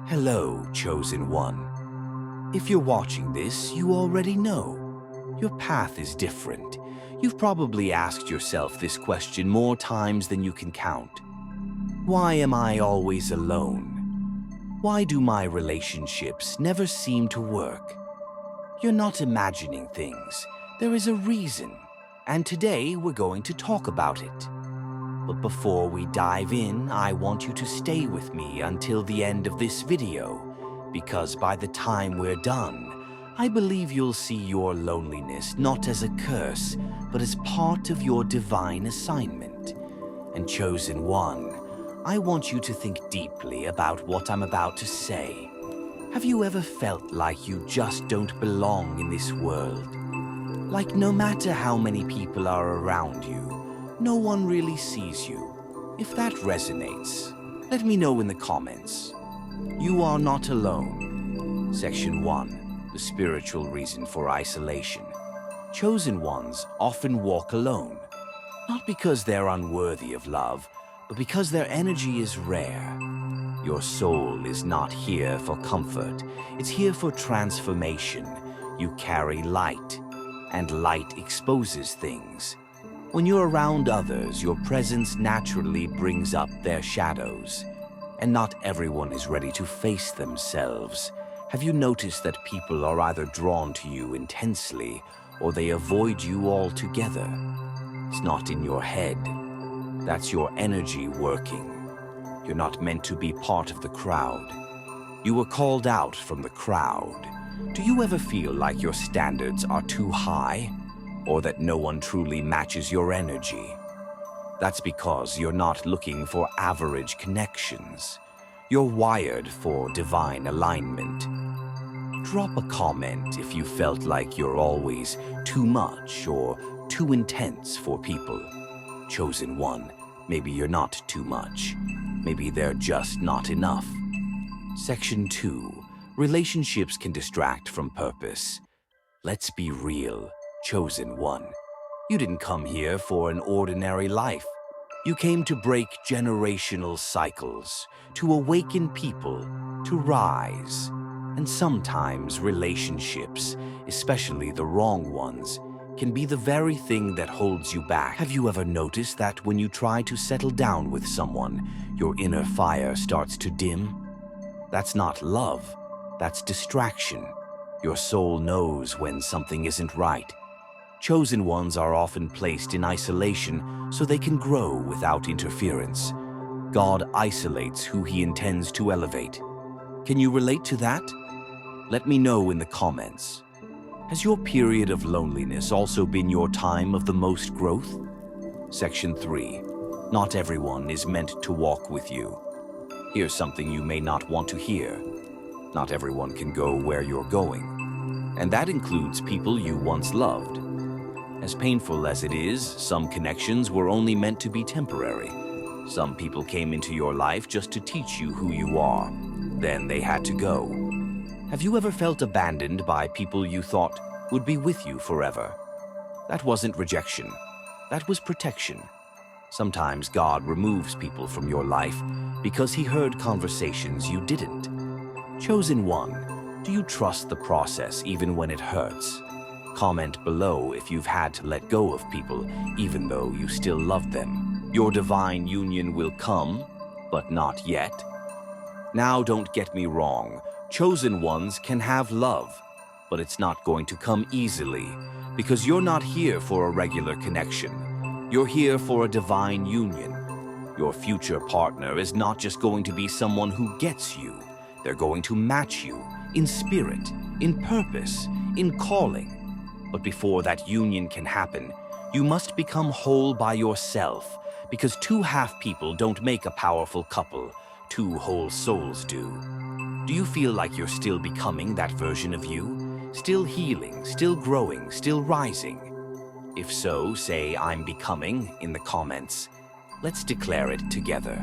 Hello, Chosen One. If you're watching this, you already know. Your path is different. You've probably asked yourself this question more times than you can count. Why am I always alone? Why do my relationships never seem to work? You're not imagining things. There is a reason. And today we're going to talk about it. But before we dive in, I want you to stay with me until the end of this video, because by the time we're done, I believe you'll see your loneliness not as a curse, but as part of your divine assignment. And Chosen One, I want you to think deeply about what I'm about to say. Have you ever felt like you just don't belong in this world? Like no matter how many people are around you, no one really sees you. If that resonates, let me know in the comments. You are not alone. Section 1. The spiritual reason for isolation. Chosen ones often walk alone, not because they're unworthy of love, but because their energy is rare. Your soul is not here for comfort. It's here for transformation. You carry light, and light exposes things. When you're around others, your presence naturally brings up their shadows. And not everyone is ready to face themselves. Have you noticed that people are either drawn to you intensely, or they avoid you altogether? It's not in your head. That's your energy working. You're not meant to be part of the crowd. You were called out from the crowd. Do you ever feel like your standards are too high? Or that no one truly matches your energy? That's because you're not looking for average connections. You're wired for divine alignment. Drop a comment if you felt like you're always too much or too intense for people. Chosen One, maybe you're not too much. Maybe they're just not enough. Section 2. Relationships can distract from purpose. Let's be real. Chosen One, you didn't come here for an ordinary life. You came to break generational cycles, to awaken people, to rise. And sometimes relationships, especially the wrong ones, can be the very thing that holds you back. Have you ever noticed that when you try to settle down with someone, your inner fire starts to dim? That's not love, that's distraction. Your soul knows when something isn't right. Chosen ones are often placed in isolation so they can grow without interference. God isolates who He intends to elevate. Can you relate to that? Let me know in the comments. Has your period of loneliness also been your time of the most growth? Section 3. Not everyone is meant to walk with you. Here's something you may not want to hear. Not everyone can go where you're going. And that includes people you once loved. As painful as it is, some connections were only meant to be temporary. Some people came into your life just to teach you who you are. Then they had to go. Have you ever felt abandoned by people you thought would be with you forever? That wasn't rejection. That was protection. Sometimes God removes people from your life because He heard conversations you didn't. Chosen One, do you trust the process even when it hurts? Comment below if you've had to let go of people even though you still love them. Your divine union will come, but not yet. Now don't get me wrong, chosen ones can have love, but it's not going to come easily because you're not here for a regular connection. You're here for a divine union. Your future partner is not just going to be someone who gets you. They're going to match you in spirit, in purpose, in calling. But before that union can happen, you must become whole by yourself, because two half people don't make a powerful couple, two whole souls do. Do you feel like you're still becoming that version of you? Still healing, still growing, still rising? If so, say "I'm becoming" in the comments. Let's declare it together.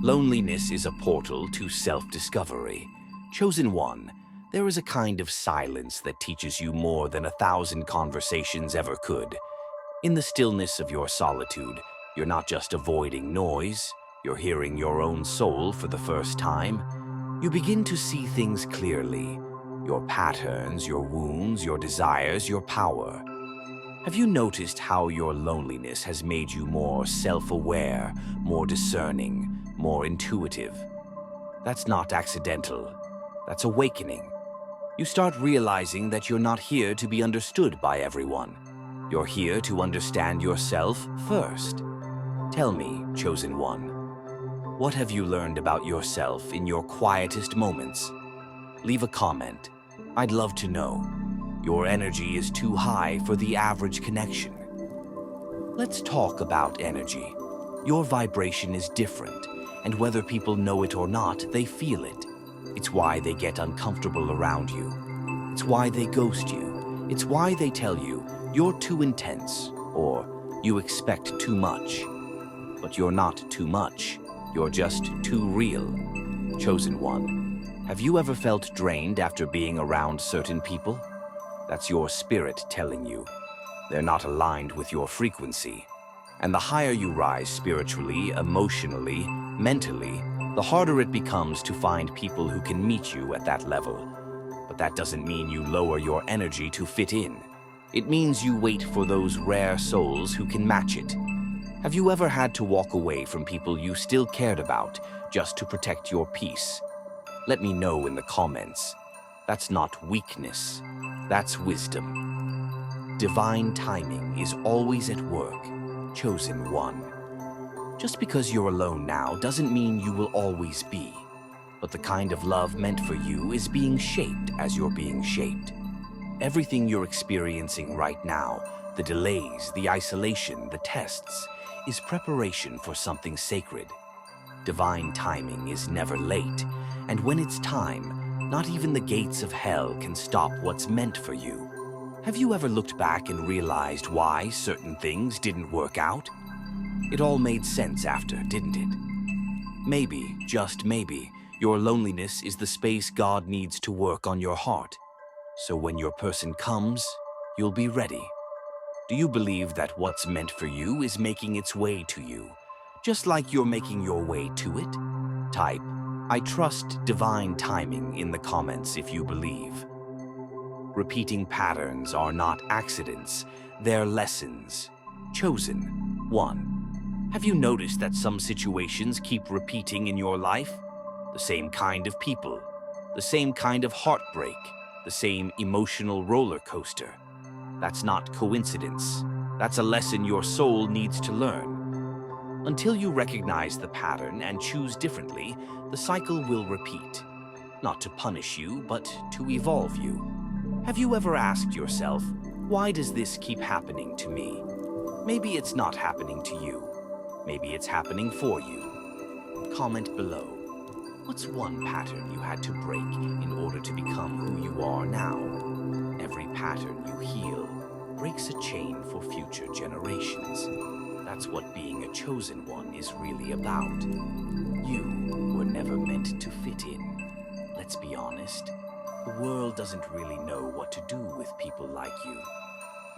Loneliness is a portal to self-discovery. Chosen One, there is a kind of silence that teaches you more than 1,000 conversations ever could. In the stillness of your solitude, you're not just avoiding noise, you're hearing your own soul for the first time. You begin to see things clearly. Your patterns, your wounds, your desires, your power. Have you noticed how your loneliness has made you more self-aware, more discerning, more intuitive? That's not accidental. That's awakening. You start realizing that you're not here to be understood by everyone. You're here to understand yourself first. Tell me, chosen one, what have you learned about yourself in your quietest moments? Leave a comment. I'd love to know. Your energy is too high for the average connection. Let's talk about energy. Your vibration is different, and whether people know it or not, they feel it. It's why they get uncomfortable around you. It's why they ghost you. It's why they tell you you're too intense or you expect too much. But you're not too much. You're just too real. Chosen one, have you ever felt drained after being around certain people? That's your spirit telling you. They're not aligned with your frequency. And the higher you rise spiritually, emotionally, mentally, the harder it becomes to find people who can meet you at that level. But that doesn't mean you lower your energy to fit in. It means you wait for those rare souls who can match it. Have you ever had to walk away from people you still cared about just to protect your peace? Let me know in the comments. That's not weakness. That's wisdom. Divine timing is always at work. Chosen one. Just because you're alone now doesn't mean you will always be. But the kind of love meant for you is being shaped as you're being shaped. Everything you're experiencing right now, the delays, the isolation, the tests, is preparation for something sacred. Divine timing is never late, and when it's time, not even the gates of hell can stop what's meant for you. Have you ever looked back and realized why certain things didn't work out? It all made sense after, didn't it? Maybe, just maybe, your loneliness is the space God needs to work on your heart. So when your person comes, you'll be ready. Do you believe that what's meant for you is making its way to you, just like you're making your way to it? Type, I trust divine timing in the comments if you believe. Repeating patterns are not accidents, they're lessons. Chosen one. Have you noticed that some situations keep repeating in your life? The same kind of people, the same kind of heartbreak, the same emotional roller coaster. That's not coincidence. That's a lesson your soul needs to learn. Until you recognize the pattern and choose differently, the cycle will repeat. Not to punish you, but to evolve you. Have you ever asked yourself, why does this keep happening to me? Maybe it's not happening to you. Maybe it's happening for you. Comment below. What's one pattern you had to break in order to become who you are now? Every pattern you heal breaks a chain for future generations. That's what being a chosen one is really about. You were never meant to fit in. Let's be honest. The world doesn't really know what to do with people like you.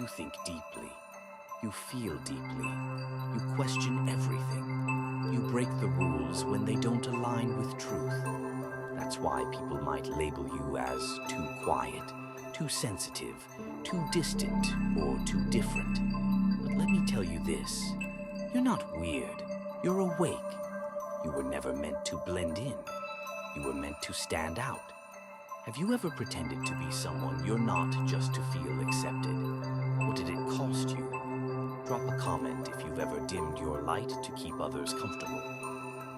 You think deeply. You feel deeply. You question everything. You break the rules when they don't align with truth. That's why people might label you as too quiet, too sensitive, too distant, or too different. But let me tell you this. You're not weird. You're awake. You were never meant to blend in. You were meant to stand out. Have you ever pretended to be someone you're not just to feel accepted? What did it cost you? Drop a comment if you've ever dimmed your light to keep others comfortable.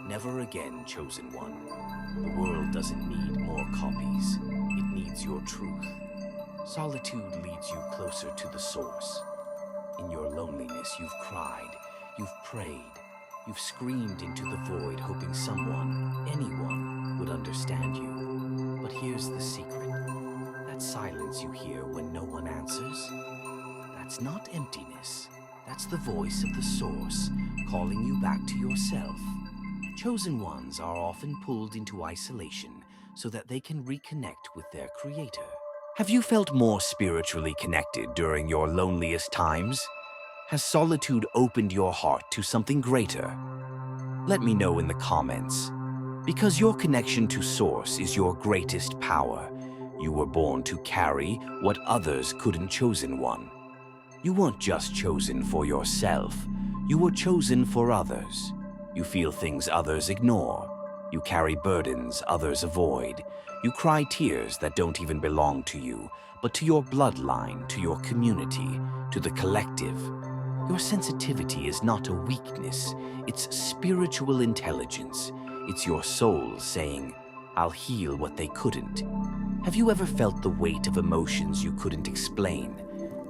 Never again, chosen one. The world doesn't need more copies. It needs your truth. Solitude leads you closer to the source. In your loneliness, you've cried, you've prayed, you've screamed into the void hoping someone, anyone, would understand you. But here's the secret. That silence you hear when no one answers, that's not emptiness. That's the voice of the source calling you back to yourself. Chosen ones are often pulled into isolation so that they can reconnect with their creator. Have you felt more spiritually connected during your loneliest times? Has solitude opened your heart to something greater? Let me know in the comments. Because your connection to Source is your greatest power. You were born to carry what others couldn't. Chosen one. You weren't just chosen for yourself. You were chosen for others. You feel things others ignore. You carry burdens others avoid. You cry tears that don't even belong to you, but to your bloodline, to your community, to the collective. Your sensitivity is not a weakness. It's spiritual intelligence. It's your soul saying, "I'll heal what they couldn't." Have you ever felt the weight of emotions you couldn't explain?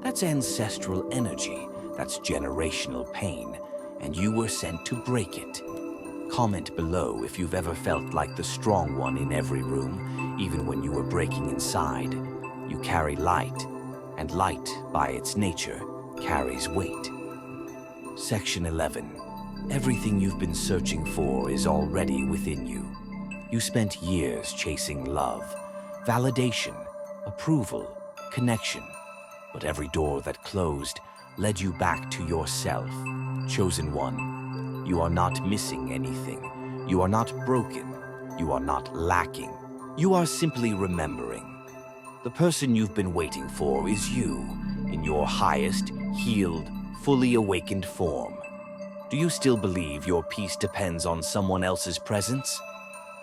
That's ancestral energy. That's generational pain. And you were sent to break it. Comment below if you've ever felt like the strong one in every room, even when you were breaking inside. You carry light, and light, by its nature, carries weight. Section 11. Everything you've been searching for is already within you. You spent years chasing love, validation, approval, connection. But every door that closed led you back to yourself. Chosen one, you are not missing anything. You are not broken. You are not lacking. You are simply remembering. The person you've been waiting for is you, in your highest, healed, fully awakened form. Do you still believe your peace depends on someone else's presence?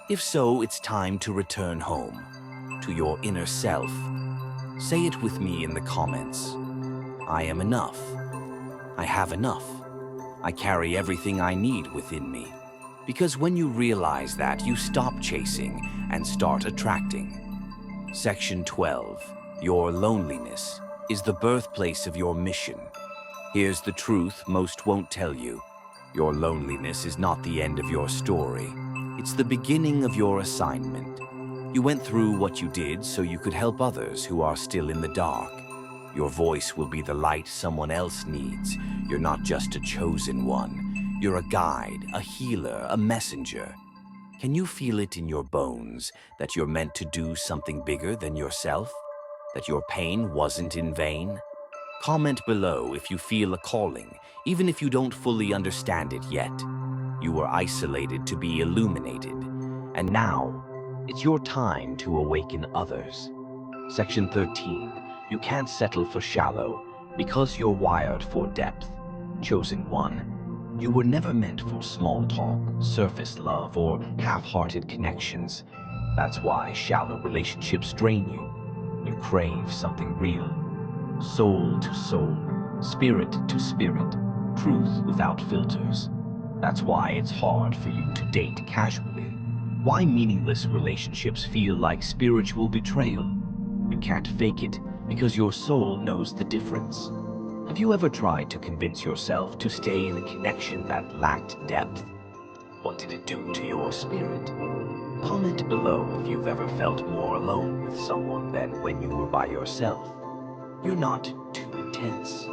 If so, it's time to return home, to your inner self. Say it with me in the comments. I am enough. I have enough. I carry everything I need within me. Because when you realize that, you stop chasing and start attracting. Section 12. Your loneliness is the birthplace of your mission. Here's the truth most won't tell you. Your loneliness is not the end of your story. It's the beginning of your assignment. You went through what you did so you could help others who are still in the dark. Your voice will be the light someone else needs. You're not just a chosen one. You're a guide, a healer, a messenger. Can you feel it in your bones that you're meant to do something bigger than yourself? That your pain wasn't in vain? Comment below if you feel a calling, even if you don't fully understand it yet. You were isolated to be illuminated, and now it's your time to awaken others. Section 13. You can't settle for shallow because you're wired for depth. Chosen one. You were never meant for small talk, surface love, or half-hearted connections. That's why shallow relationships drain you. You crave something real. Soul to soul, spirit to spirit, truth without filters. That's why it's hard for you to date casually. Why meaningless relationships feel like spiritual betrayal. You can't fake it because your soul knows the difference. Have you ever tried to convince yourself to stay in a connection that lacked depth? What did it do to your spirit? Comment below if you've ever felt more alone with someone than when you were by yourself. You're not too intense.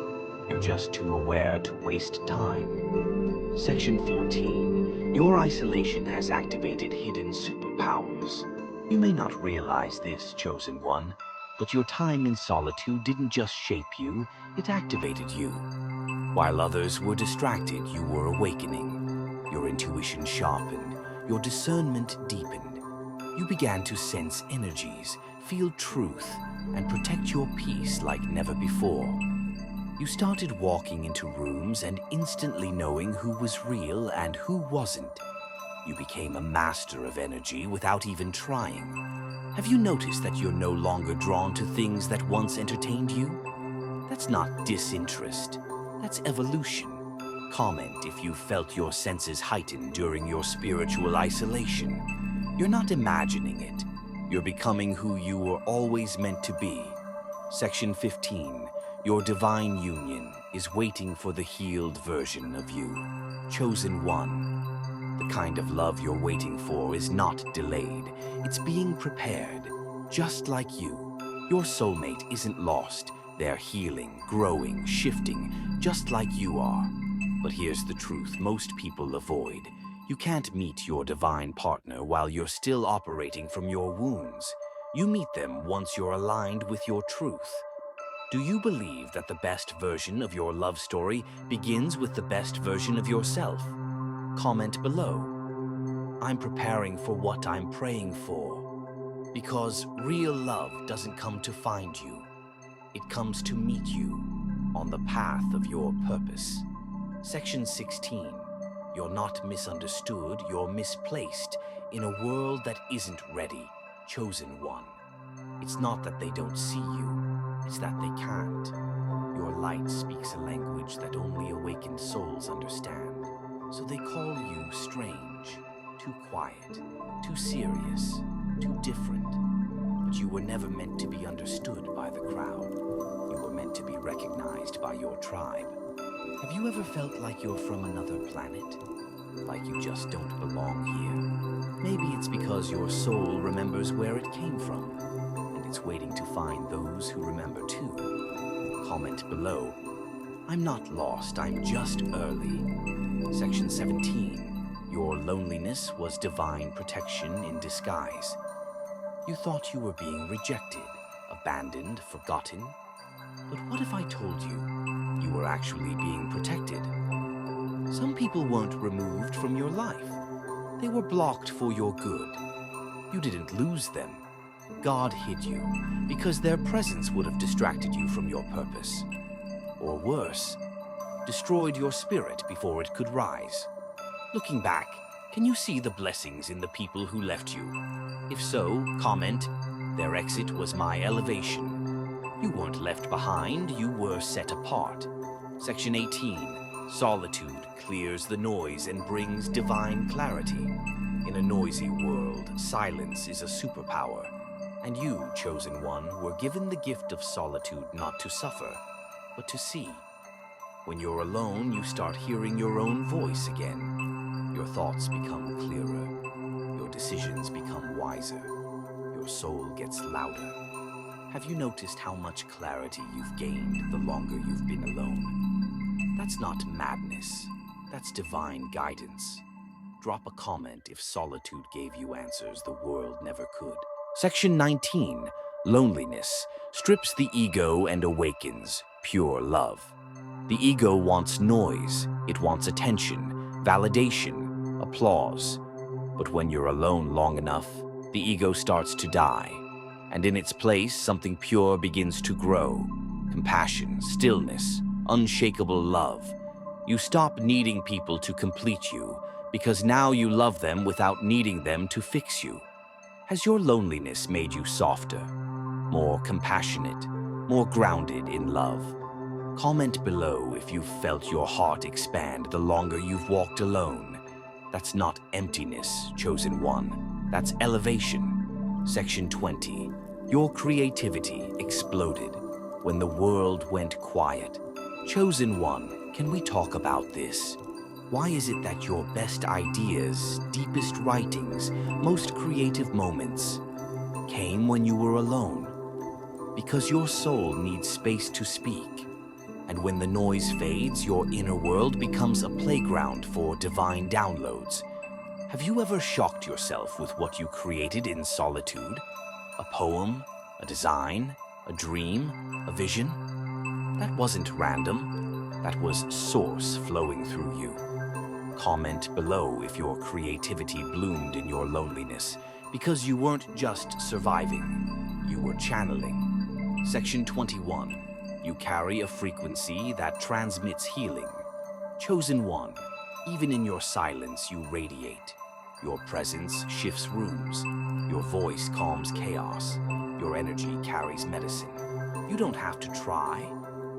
You're just too aware to waste time. Section 14. Your isolation has activated hidden superpowers. You may not realize this, chosen one, but your time in solitude didn't just shape you, it activated you. While others were distracted, you were awakening. Your intuition sharpened, your discernment deepened. You began to sense energies, feel truth, and protect your peace like never before. You started walking into rooms and instantly knowing who was real and who wasn't. You became a master of energy without even trying. Have you noticed that you're no longer drawn to things that once entertained you? That's not disinterest. That's evolution. Comment if you felt your senses heightened during your spiritual isolation. You're not imagining it. You're becoming who you were always meant to be. Section 15. Your divine union is waiting for the healed version of you. Chosen one. The kind of love you're waiting for is not delayed. It's being prepared, just like you. Your soulmate isn't lost. They're healing, growing, shifting, just like you are. But here's the truth most people avoid. You can't meet your divine partner while you're still operating from your wounds. You meet them once you're aligned with your truth. Do you believe that the best version of your love story begins with the best version of yourself? Comment below. I'm preparing for what I'm praying for. Because real love doesn't come to find you. It comes to meet you on the path of your purpose. Section 16. You're not misunderstood, you're misplaced in a world that isn't ready. Chosen one. It's not that they don't see you, it's that they can't. Your light speaks a language that only awakened souls understand. So they call you strange, too quiet, too serious, too different. But you were never meant to be understood by the crowd. You were meant to be recognized by your tribe. Have you ever felt like you're from another planet? Like you just don't belong here? Maybe it's because your soul remembers where it came from, and it's waiting to find those who remember too. Comment below. I'm not lost, I'm just early. Section 17. Your loneliness was divine protection in disguise. You thought you were being rejected, abandoned, forgotten. But what if I told you you were actually being protected? Some people weren't removed from your life. They were blocked for your good. You didn't lose them. God hid you because their presence would have distracted you from your purpose. Or worse, destroyed your spirit before it could rise. Looking back, can you see the blessings in the people who left you? If so, comment, their exit was my elevation. You weren't left behind, you were set apart. Section 18. Solitude clears the noise and brings divine clarity. In a noisy world, silence is a superpower. And you, chosen one, were given the gift of solitude not to suffer, but to see. When you're alone, you start hearing your own voice again. Your thoughts become clearer. Your decisions become wiser. Your soul gets louder. Have you noticed how much clarity you've gained the longer you've been alone? That's not madness. That's divine guidance. Drop a comment if solitude gave you answers the world never could. Section 19. Loneliness strips the ego and awakens pure love. The ego wants noise, it wants attention, validation, applause. But when you're alone long enough, the ego starts to die, and in its place, something pure begins to grow. Compassion, stillness, unshakable love. You stop needing people to complete you, because now you love them without needing them to fix you. Has your loneliness made you softer, more compassionate, more grounded in love? Comment below if you've felt your heart expand the longer you've walked alone. That's not emptiness, chosen one. That's elevation. Section 20. Your creativity exploded when the world went quiet. Chosen one, can we talk about this? Why is it that your best ideas, deepest writings, most creative moments came when you were alone? Because your soul needs space to speak. And when the noise fades, your inner world becomes a playground for divine downloads. Have you ever shocked yourself with what you created in solitude? A poem, a design, a dream, a vision? That wasn't random. That was source flowing through you. Comment below if your creativity bloomed in your loneliness, because you weren't just surviving, you were channeling. Section 21. You carry a frequency that transmits healing. Chosen one, even in your silence you radiate. Your presence shifts rooms. Your voice calms chaos. Your energy carries medicine. You don't have to try.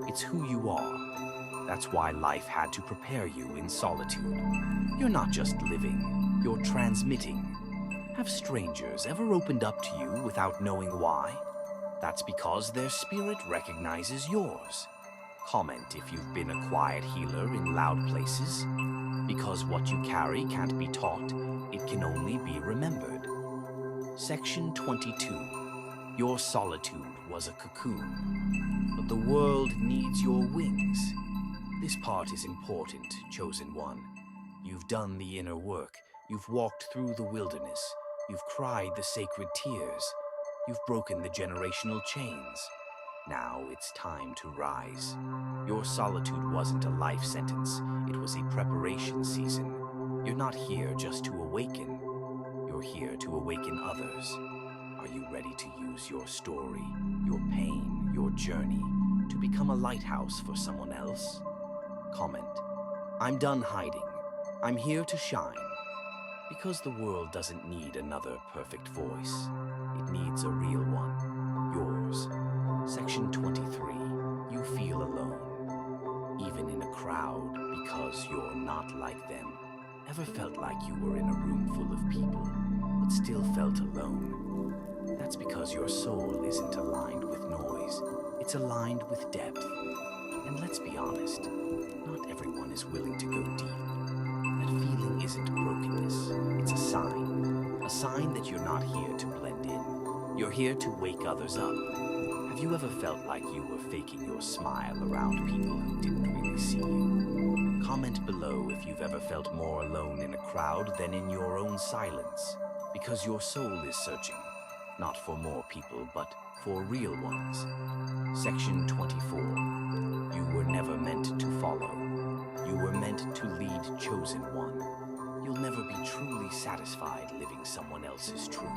It's who you are. That's why life had to prepare you in solitude. You're not just living, you're transmitting. Have strangers ever opened up to you without knowing why? That's because their spirit recognizes yours. Comment if you've been a quiet healer in loud places. Because what you carry can't be taught, it can only be remembered. Section 22. Your solitude was a cocoon, but the world needs your wings. This part is important, chosen one. You've done the inner work. You've walked through the wilderness. You've cried the sacred tears. You've broken the generational chains. Now it's time to rise. Your solitude wasn't a life sentence. It was a preparation season. You're not here just to awaken. You're here to awaken others. Are you ready to use your story, your pain, your journey to become a lighthouse for someone else? Comment, I'm done hiding. I'm here to shine. Because the world doesn't need another perfect voice. It needs a real one. Yours. Section 23. You feel alone. Even in a crowd because you're not like them. Ever felt like you were in a room full of people, but still felt alone? That's because your soul isn't aligned with noise. It's aligned with depth. And let's be honest, not everyone is willing to go deep. That feeling isn't brokenness, it's a sign that you're not here to blend in. You're here to wake others up. Have you ever felt like you were faking your smile around people who didn't really see you? Comment below if you've ever felt more alone in a crowd than in your own silence, because your soul is searching, not for more people, but for real ones. Section 24. You were never meant to follow. You were meant to lead, chosen one. You'll never be truly satisfied living someone else's truth.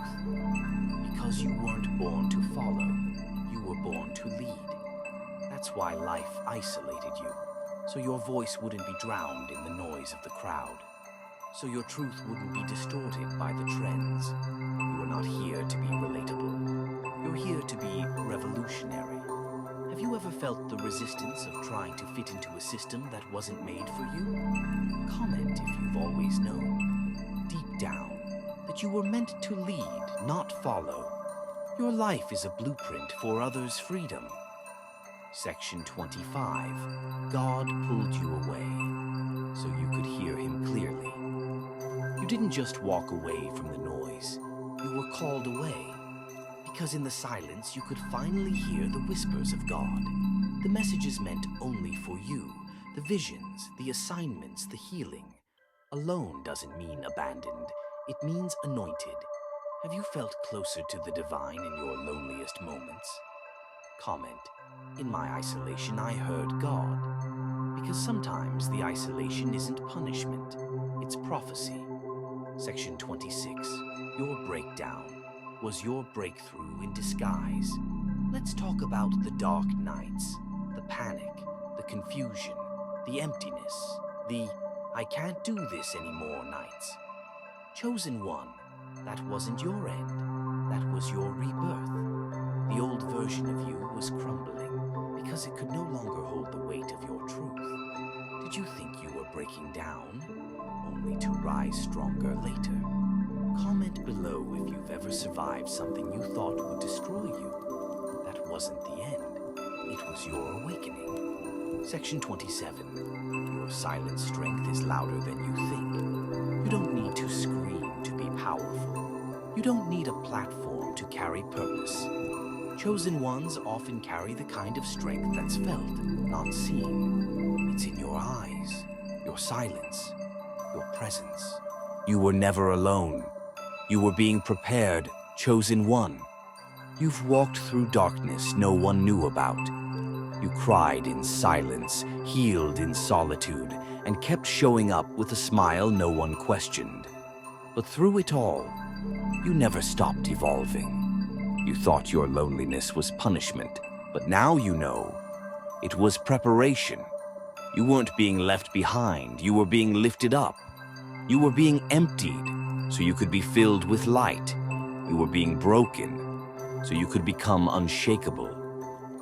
Because you weren't born to follow, you were born to lead. That's why life isolated you, so your voice wouldn't be drowned in the noise of the crowd. So your truth wouldn't be distorted by the trends. You are not here to be relatable. You're here to be revolutionary. Have you ever felt the resistance of trying to fit into a system that wasn't made for you? Comment if you've always known, deep down, that you were meant to lead, not follow. Your life is a blueprint for others' freedom. Section 25. God pulled you away, so you could hear him clearly. You didn't just walk away from the noise, you were called away. Because in the silence you could finally hear the whispers of God. The messages meant only for you, the visions, the assignments, the healing. Alone doesn't mean abandoned, it means anointed. Have you felt closer to the divine in your loneliest moments? Comment, in my isolation I heard God. Because sometimes the isolation isn't punishment, it's prophecy. Section 26. Your breakdown was your breakthrough in disguise. Let's talk about the dark nights, the panic, the confusion, the emptiness, the I can't do this anymore nights. Chosen one, that wasn't your end, that was your rebirth. The old version of you was crumbling because it could no longer hold the weight of your truth. Did you think you were breaking down, only to rise stronger later? Comment below if you've ever survived something you thought would destroy you. That wasn't the end. It was your awakening. Section 27. Your silent strength is louder than you think. You don't need to scream to be powerful. You don't need a platform to carry purpose. Chosen ones often carry the kind of strength that's felt, not seen. It's in your eyes, your silence, your presence. You were never alone. You were being prepared, chosen one. You've walked through darkness no one knew about. You cried in silence, healed in solitude, and kept showing up with a smile no one questioned. But through it all, you never stopped evolving. You thought your loneliness was punishment, but now you know it was preparation. You weren't being left behind, you were being lifted up. You were being emptied, so you could be filled with light. You were being broken, so you could become unshakable.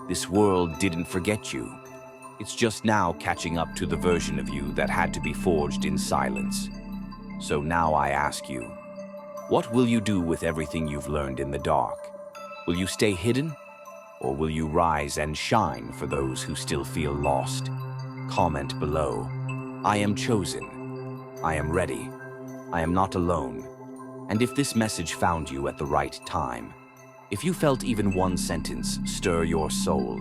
This world didn't forget you. It's just now catching up to the version of you that had to be forged in silence. So now I ask you, what will you do with everything you've learned in the dark? Will you stay hidden, or will you rise and shine for those who still feel lost? Comment below. I am chosen. I am ready. I am not alone. And if this message found you at the right time, if you felt even one sentence stir your soul,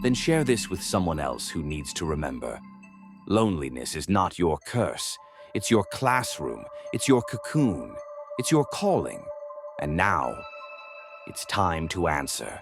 then share this with someone else who needs to remember. Loneliness is not your curse. It's your classroom. It's your cocoon. It's your calling. And now, it's time to answer.